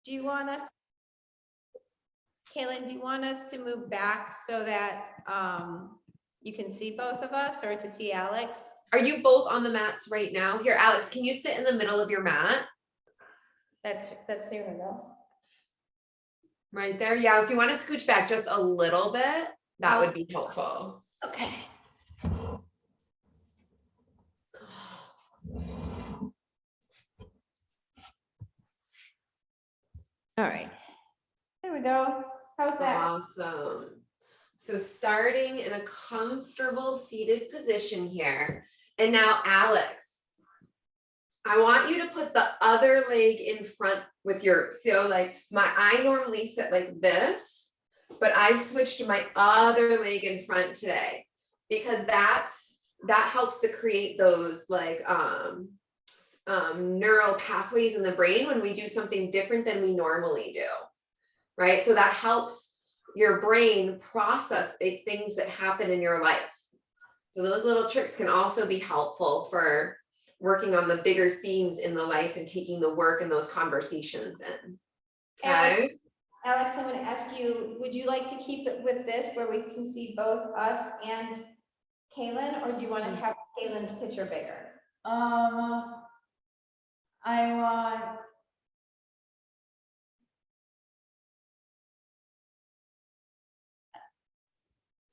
Do you want us, Kaylin, do you want us to move back so that you can see both of us, or to see Alex? Are you both on the mats right now? Here, Alex, can you sit in the middle of your mat? That's there we go. Right there. Yeah, if you want to scooch back just a little bit, that would be helpful. Okay. All right. There we go. How's that? Awesome. So starting in a comfortable seated position here. And now, Alex, I want you to put the other leg in front with your, so like I normally sit like this, but I switched to my other leg in front today because that helps to create those like neural pathways in the brain when we do something different than we normally do, right? So that helps your brain process big things that happen in your life. So those little tricks can also be helpful for working on the bigger themes in the life and taking the work and those conversations in. Okay. Alex, I'm going to ask you, would you like to keep it with this where we can see both us and Kaylin, or do you want to have Kaylin's picture bigger? I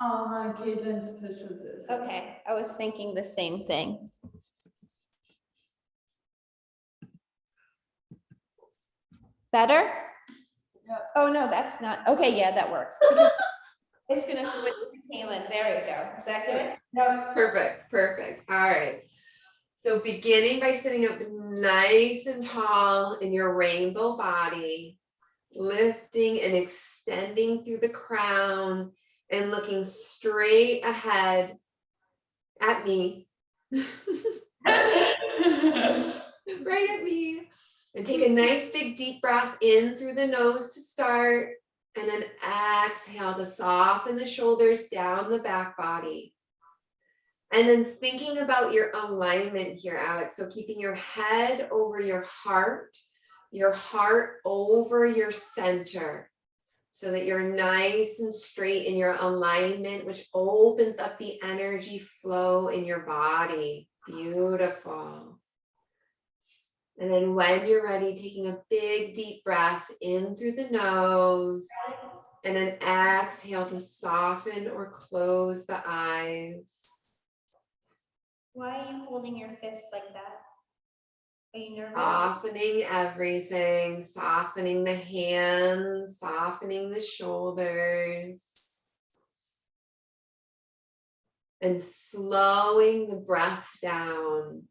want Kaylin's picture this. Okay, I was thinking the same thing. Better? Yep. Oh, no, that's not. Okay, yeah, that works. It's going to switch to Kaylin. There you go. Is that good? Yep. Perfect. All right. So beginning by sitting up nice and tall in your rainbow body, lifting and extending through the crown and looking straight ahead at me. Right at me. And take a nice big deep breath in through the nose to start, and then exhale to soften the shoulders down the back body. And then thinking about your alignment here, Alex. So keeping your head over your heart over your center, so that you're nice and straight in your alignment, which opens up the energy flow in your body. Beautiful. And then when you're ready, taking a big deep breath in through the nose, and then exhale to soften or close the eyes. Why are you holding your fists like that? Are you nervous? Softening everything, softening the hands, softening the shoulders. And slowing the breath down.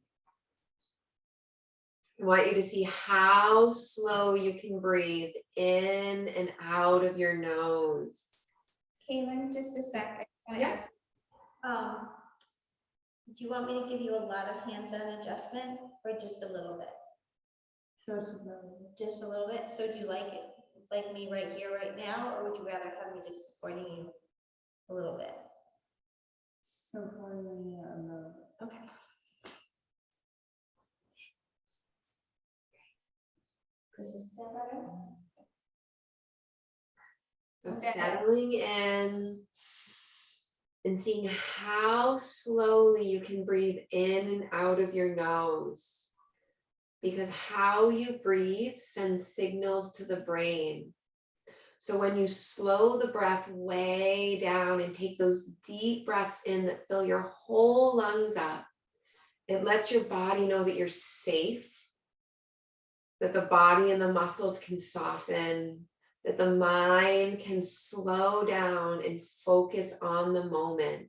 I want you to see how slow you can breathe in and out of your nose. Kaylin, just a sec. Yes. Do you want me to give you a lot of hands-on adjustment, or just a little bit? Just a little bit. So do you like it, like me right here, right now, or would you rather have me just supporting you a little bit? Supporting me a little bit. Okay. This is better. So Okay. settling in and seeing how slowly you can breathe in and out of your nose. Because how you breathe sends signals to the brain. So when you slow the breath way down and take those deep breaths in that fill your whole lungs up, it lets your body know that you're safe, that the body and the muscles can soften, that the mind can slow down and focus on the moment.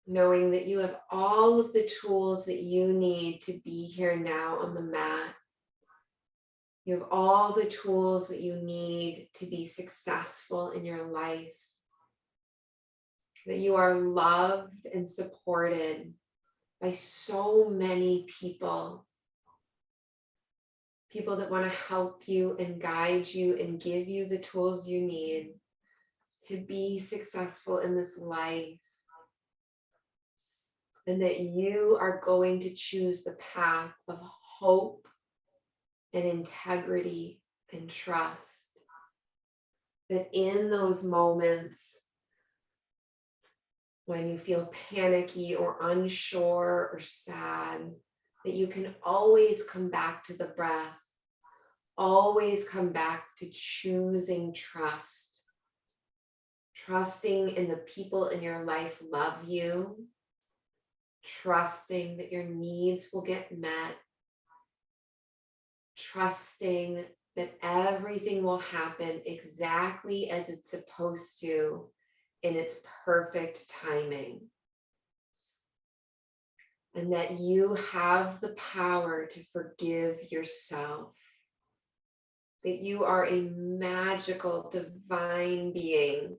Knowing that you have all of the tools that you need to be here now on the mat. You have all the tools that you need to be successful in your life. That you are loved and supported by so many people. People that want to help you and guide you and give you the tools you need to be successful in this life. And that you are going to choose the path of hope and integrity and trust. That in those moments when you feel panicky or unsure or sad, that you can always come back to the breath, always come back to choosing trust, trusting in the people in your life love you, trusting that your needs will get met, trusting that everything will happen exactly as it's supposed to in its perfect timing. And that you have the power to forgive yourself. That you are a magical, divine being.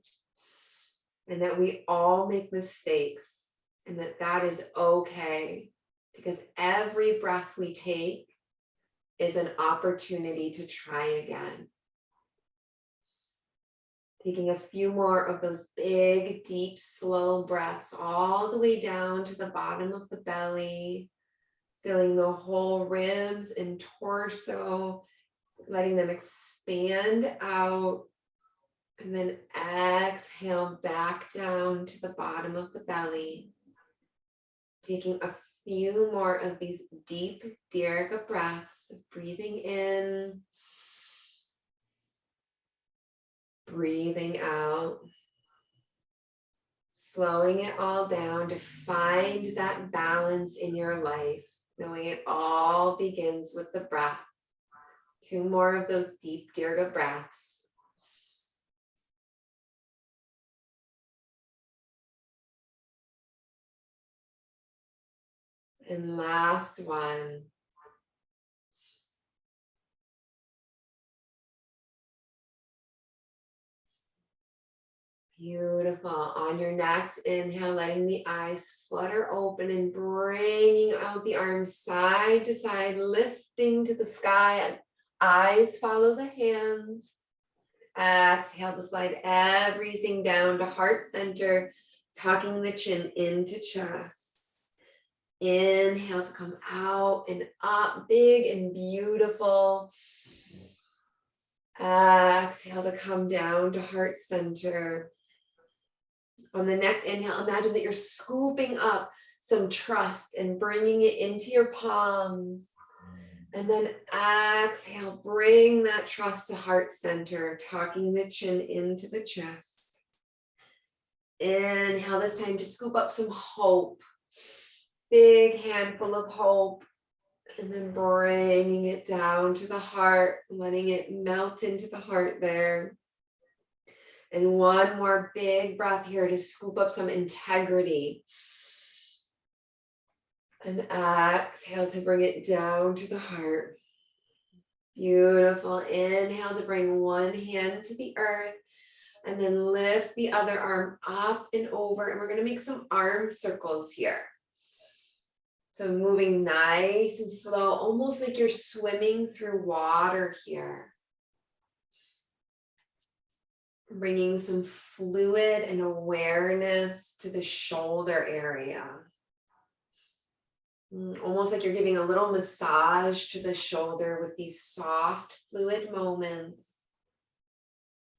And that we all make mistakes. And that that is okay. Because every breath we take is an opportunity to try again. Taking a few more of those big, deep, slow breaths all the way down to the bottom of the belly, filling the whole ribs and torso, letting them expand out, and then exhale back down to the bottom of the belly. Taking a few more of these deep Dirga breaths, breathing in, breathing out, slowing it all down to find that balance in your life, knowing it all begins with the breath. 2 more of those deep Dirga breaths. And last one. Beautiful. On your next inhale, letting the eyes flutter open and bringing out the arms side to side, lifting to the sky. And eyes follow the hands. Exhale to slide everything down to heart center, tucking the chin into chest. Inhale to come out and up, big and beautiful. Exhale to come down to heart center. On the next inhale, imagine that you're scooping up some trust and bringing it into your palms. And then exhale, bring that trust to heart center, tucking the chin into the chest. Inhale this time to scoop up some hope. Big handful of hope. And then bringing it down to the heart, letting it melt into the heart there. And one more big breath here to scoop up some integrity. And exhale to bring it down to the heart. Beautiful. Inhale to bring one hand to the earth. And then lift the other arm up and over. And we're going to make some arm circles here. So moving nice and slow, almost like you're swimming through water here. Bringing some fluid and awareness to the shoulder area. Almost like you're giving a little massage to the shoulder with these soft, fluid moments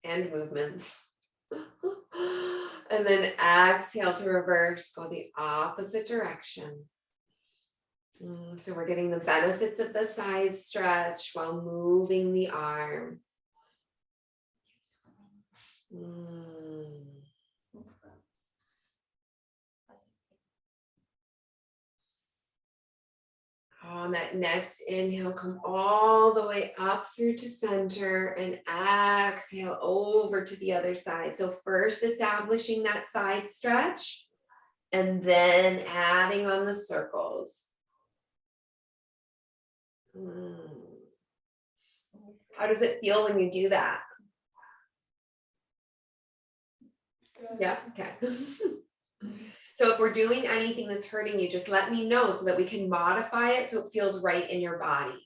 and movements. And then exhale to reverse, go the opposite direction. So we're getting the benefits of the side stretch while moving the arm. On that next inhale, come all the way up through to center and exhale over to the other side. So first establishing that side stretch and then adding on the circles. How does it feel when you do that? Yeah, okay. So if we're doing anything that's hurting you, just let me know so that we can modify it so it feels right in your body.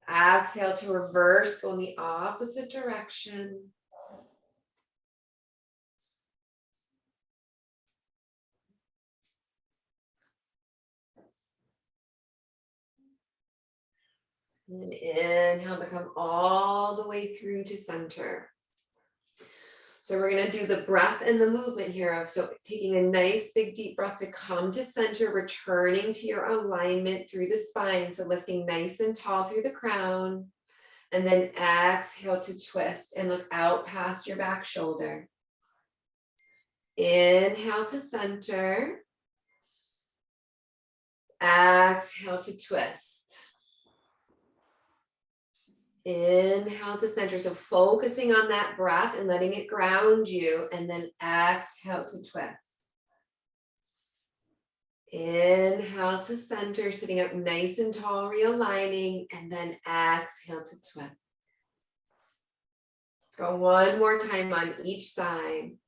Exhale to reverse, go in the opposite direction. And then inhale to come all the way through to center. So we're gonna do the breath and the movement here. So taking a nice big deep breath to come to center, returning to your alignment through the spine. So lifting nice and tall through the crown. And then exhale to twist and look out past your back shoulder. Inhale to center. Exhale to twist. Inhale to center. So focusing on that breath and letting it ground you, and then exhale to twist. Inhale to center, sitting up nice and tall, realigning, and then exhale to twist. Let's go one more time on each side.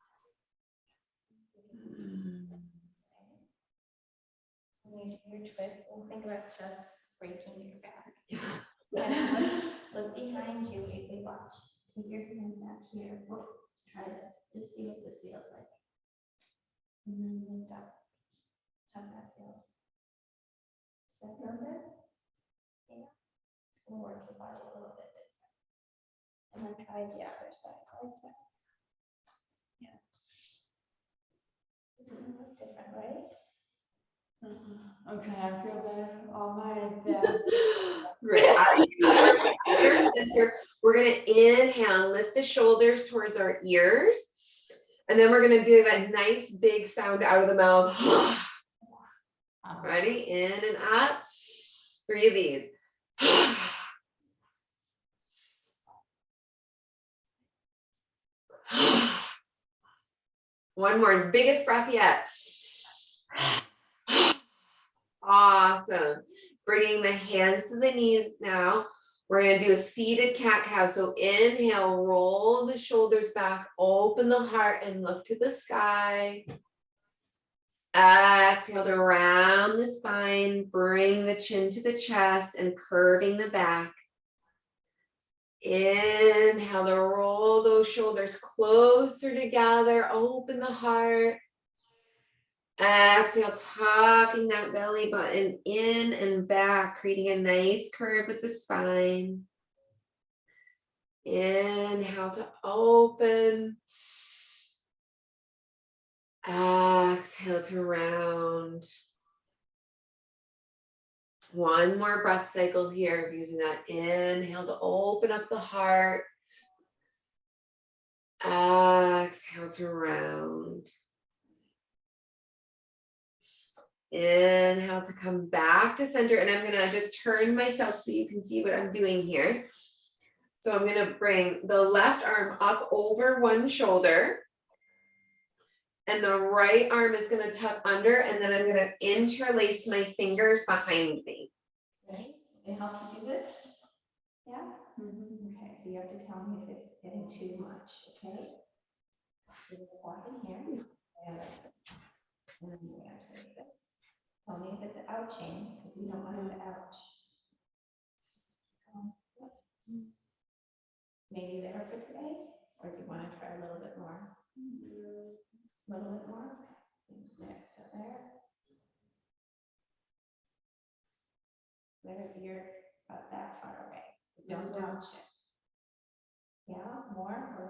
When you do your twist, and think about just breaking your back. Yeah. And look behind you, we watch. Take your hand back here. Whoop, try this. Just see what this feels like. And then lift up. How's that feel? Does that feel good? Yeah. It's gonna work your body a little bit different. And then try the other side like that. Yeah. It's gonna look different, right? Okay, I feel better on my back. Great. We're going to inhale, lift the shoulders towards our ears. And then we're going to do a nice big sound out of the mouth. Ready? In and up. Breathe these. One more, biggest breath yet. Awesome. Bringing the hands to the knees now. We're going to do a seated cat-cow. So inhale, roll the shoulders back, open the heart and look to the sky. Exhale to round the spine, bring the chin to the chest and curving the back. Inhale to roll those shoulders closer together, open the heart. Exhale, tucking that belly button in and back, creating a nice curve with the spine. Inhale to open. Exhale to round. One more breath cycle here, using that inhale to open up the heart. Exhale to round. Inhale to come back to center, and I'm gonna just turn myself so you can see what I'm doing here. So I'm gonna bring the left arm up over one shoulder, and the right arm is gonna tuck under, and then I'm gonna interlace my fingers behind me. Ready? Can I help you do this? Yeah? Okay, so you have to tell me if it's getting too much, okay? We're gonna walk in here. And then we're gonna take this. Tell me if it's ouching, because you don't want it to ouch. Maybe there for today, or do you want to try a little bit more? A little bit more? Okay. There, so there. There, you're about that far away. Don't ouch it. Yeah, more, or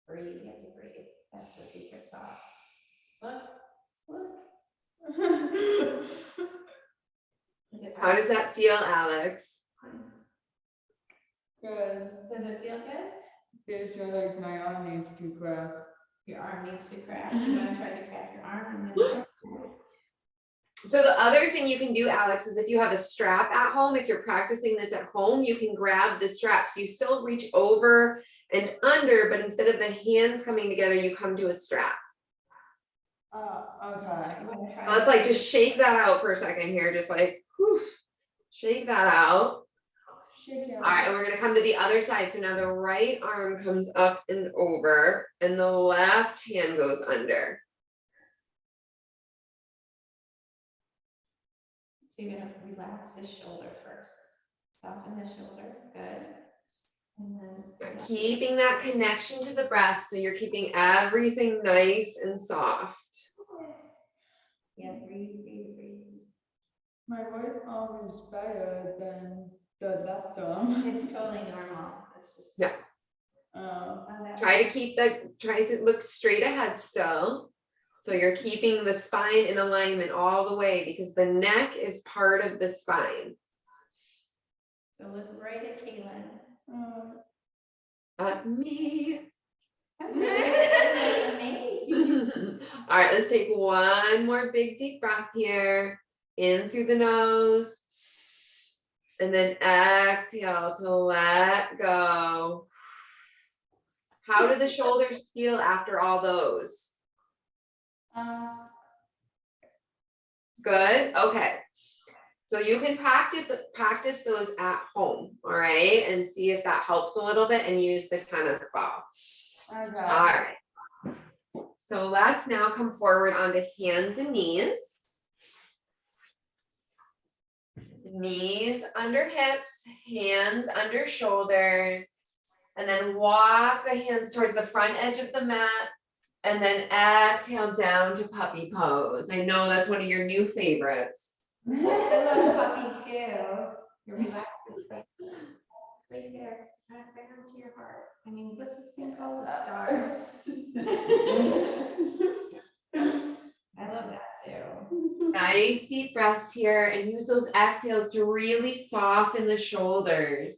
breathe, you have to breathe. That's the secret sauce. Look, look. How does that feel, Alex? Good. Does it feel good? Feels like my arm needs to crack. Your arm needs to crack. You want to try to crack your arm and then. So the other thing you can do, Alex, is if you have a strap at home, if you're practicing this at home, you can grab the strap. So you still reach over and under, but instead of the hands coming together, you come to a strap. Okay. So let's like just shake that out for a second here, just like, whew, shake that out. Shake it. All right, and we're gonna come to the other side. So now the right arm comes up and over, and the left hand goes under. So you're gonna relax the shoulder first. Soften the shoulder, good. And then. Keeping that connection to the breath, so you're keeping everything nice and soft. Yeah, breathe, breathe, breathe. My right arm is better than the left arm. It's totally normal. It's just. Yeah. How's that? Try to look straight ahead still. So you're keeping the spine in alignment all the way because the neck is part of the spine. So look right at Kaylin. At me. Amazing. All right, let's take one more big deep breath here. In through the nose. And then exhale to let go. How do the shoulders feel after all those? Good. Okay. So you can practice those at home, all right, and see if that helps a little bit and use the tennis ball. Okay. All right. So let's now come forward onto hands and knees. Knees under hips, hands under shoulders, and then walk the hands towards the front edge of the mat, and then exhale down to puppy pose. I know that's one of your new favorites. I love puppy too. You're relaxed. It's right there. Right onto your heart. I mean, what's this thing called? Stars. I love that too. Nice deep breaths here and use those exhales to really soften the shoulders.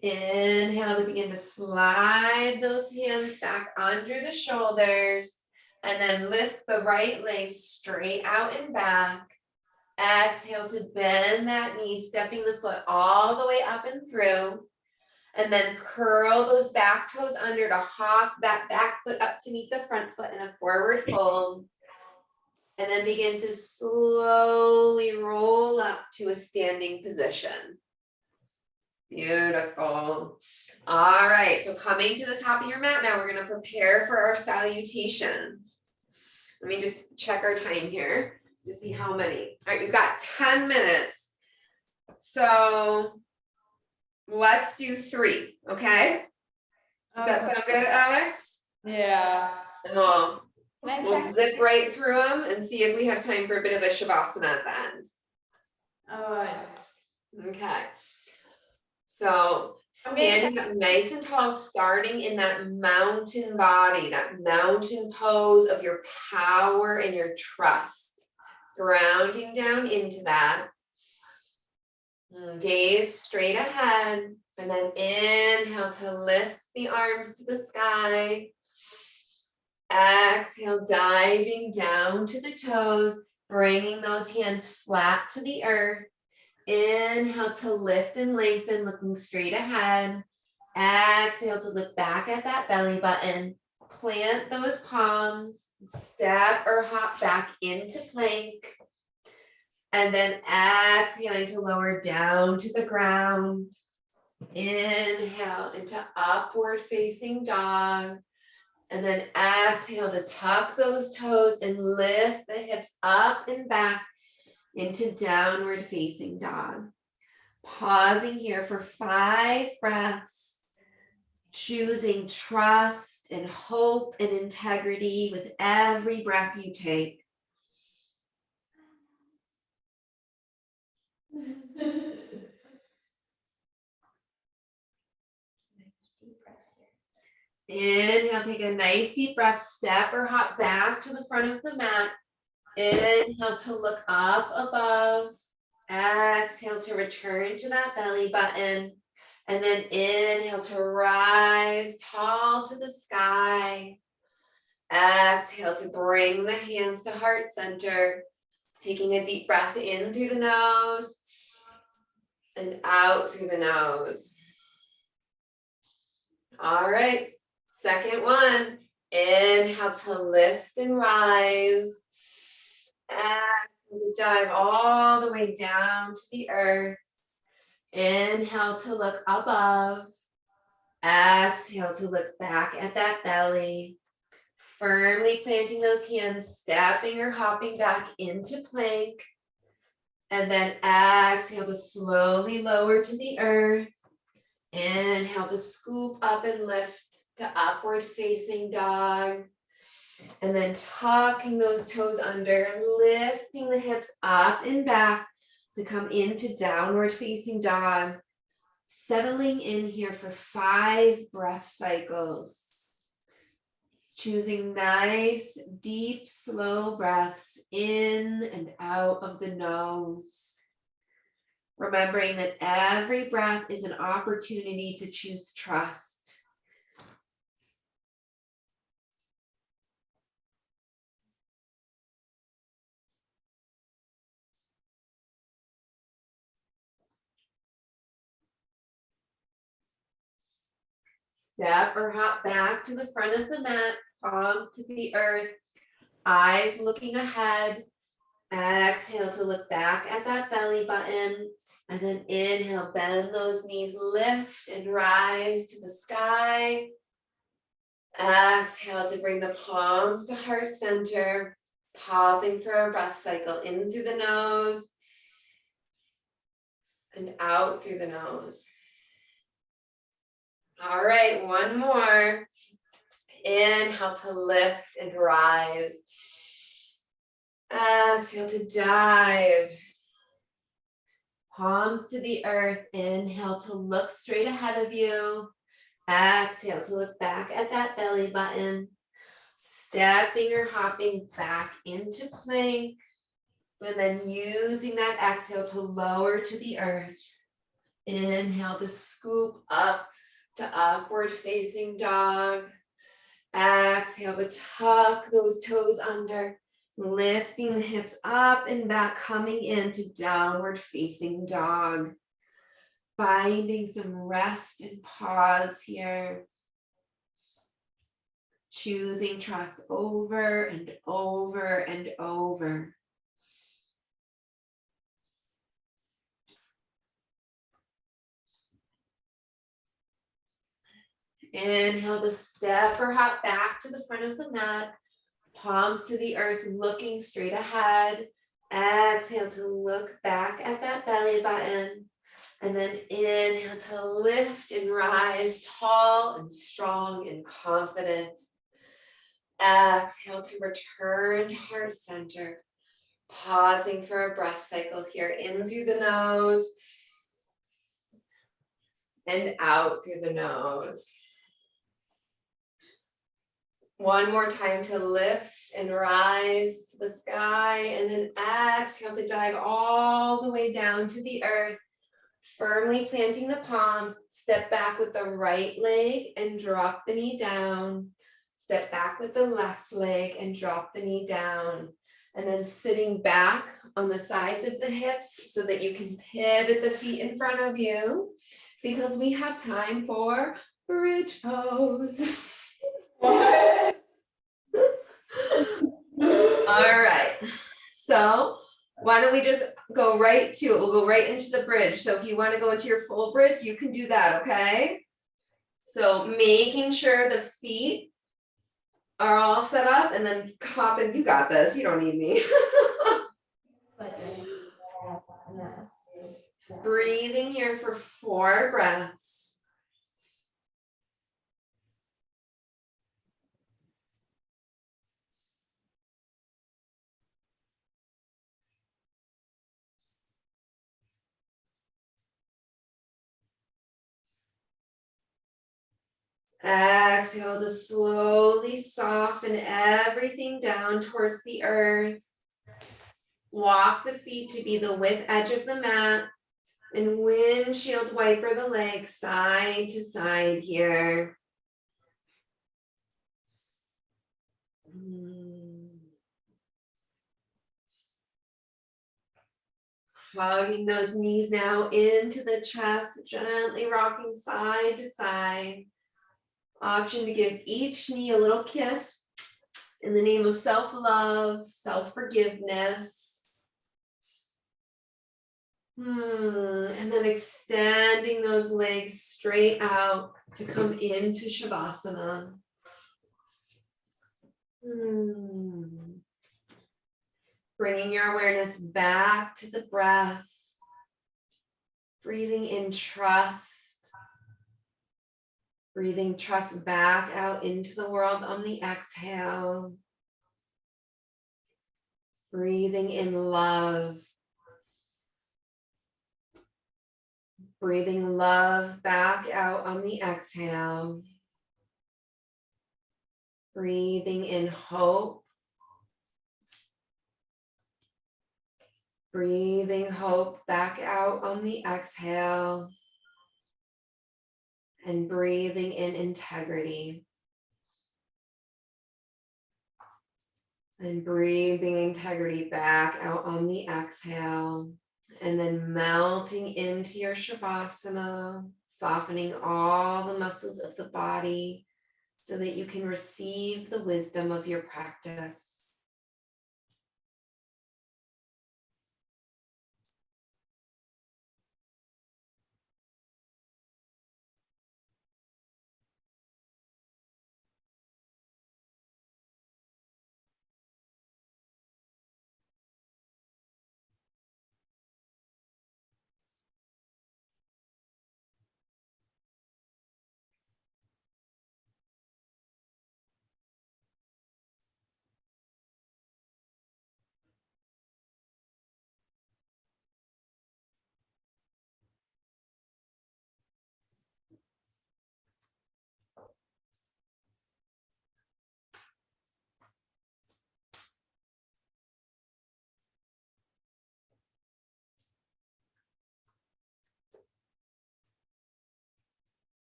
Inhale to begin to slide those hands back under the shoulders and then lift the right leg straight out and back. Exhale to bend that knee, stepping the foot all the way up and through. And then curl those back toes under to hop that back foot up to meet the front foot in a forward fold. And then begin to slowly roll up to a standing position. Beautiful. All right, so coming to the top of your mat now, we're going to prepare for our salutations. Let me just check our time here to see how many. All right, we've got 10 minutes. So let's do 3, okay? Does that sound good, Alex? Yeah. And Can I we'll check? zip right through them and see if we have time for a bit of a shavasana at the end. All right. Okay. So standing up nice and tall, starting in that mountain body, that mountain pose of your power and your trust. Grounding down into that. Gaze straight ahead. And then inhale to lift the arms to the sky. Exhale, diving down to the toes, bringing those hands flat to the earth. Inhale to lift and lengthen, looking straight ahead. Exhale to look back at that belly button. Plant those palms, step or hop back into plank. And then exhaling to lower down to the ground. Inhale into upward facing dog. And then exhale to tuck those toes and lift the hips up and back into downward facing dog. Pausing here for 5 breaths, choosing trust and hope and integrity with every breath you take. Inhale, take a nice deep breath, step or hop back to the front of the mat. Inhale to look up above. Exhale to return to that belly button. And then inhale to rise tall to the sky. Exhale to bring the hands to heart center. Taking a deep breath in through the nose and out through the nose. All right, second one. Inhale to lift and rise. Exhale to dive all the way down to the earth. Inhale to look above. Exhale to look back at that belly. Firmly planting those hands, stepping or hopping back into plank. And then exhale to slowly lower to the earth. Inhale to scoop up and lift to upward facing dog. And then tucking those toes under, lifting the hips up and back to come into downward facing dog. Settling in here for 5 breath cycles. Choosing nice, deep, slow breaths in and out of the nose. Remembering that every breath is an opportunity to choose trust. Step or hop back to the front of the mat, palms to the earth, eyes looking ahead. Exhale to look back at that belly button. And then inhale, bend those knees, lift and rise to the sky. Exhale to bring the palms to heart center, pausing for a breath cycle in through the nose and out through the nose. All right, one more. Inhale to lift and rise. Exhale to dive. Palms to the earth. Inhale to look straight ahead of you. Exhale to look back at that belly button. Stepping or hopping back into plank. And then using that exhale to lower to the earth. Inhale to scoop up to upward facing dog. Exhale to tuck those toes under, lifting the hips up and back, coming into downward facing dog. Finding some rest and pause here. Choosing trust over and over and over. Inhale to step or hop back to the front of the mat, palms to the earth, looking straight ahead. Exhale to look back at that belly button. And then inhale to lift and rise tall and strong and confident. Exhale to return to heart center. Pausing for a breath cycle here, in through the nose and out through the nose. One more time to lift and rise to the sky, and then exhale to dive all the way down to the earth, firmly planting the palms. Step back with the right leg and drop the knee down. Step back with the left leg and drop the knee down. And then sitting back on the sides of the hips so that you can pivot the feet in front of you, because we have time for bridge pose. All right, so why don't we just go right to it? We'll go right into the bridge. So if you want to go into your full bridge, you can do that, okay? So making sure the feet are all set up, and then hopping. You got this, you don't need me. Breathing here for 4 breaths. Exhale to slowly soften everything down towards the earth. Walk the feet to be the width edge of the mat, and windshield wiper the legs side to side here. Hugging those knees now into the chest, gently rocking side to side. Option to give each knee a little kiss in the name of self-love, self-forgiveness. And then extending those legs straight out to come into Shavasana. Bringing your awareness back to the breath. Breathing in trust. Breathing trust back out into the world on the exhale. Breathing in love. Breathing love back out on the exhale. Breathing in hope. Breathing hope back out on the exhale. And breathing in integrity. And breathing integrity back out on the exhale. And then melting into your Shavasana, softening all the muscles of the body so that you can receive the wisdom of your practice.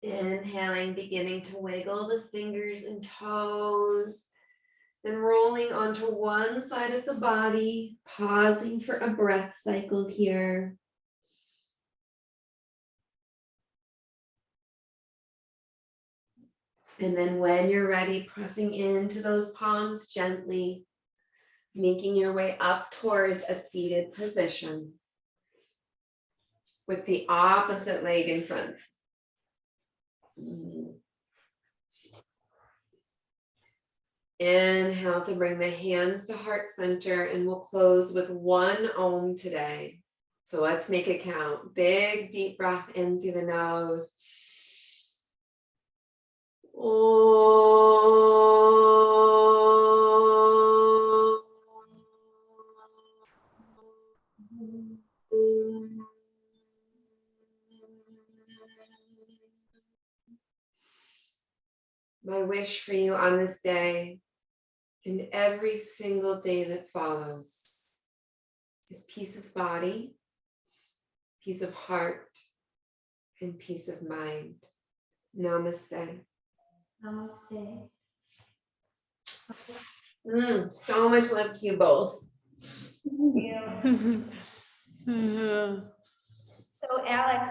Inhaling, beginning to wiggle the fingers and toes, then rolling onto one side of the body, pausing for a breath cycle here. And then when you're ready, pressing into those palms gently, making your way up towards a seated position with the opposite leg in front. Inhale to bring the hands to heart center, and we'll close with one Om today. So let's make it count. Big deep breath in through the nose. My wish for you on this day and every single day that follows is peace of body, peace of heart, and peace of mind. Namaste. Namaste. So much love to you both. Thank you. So Alex,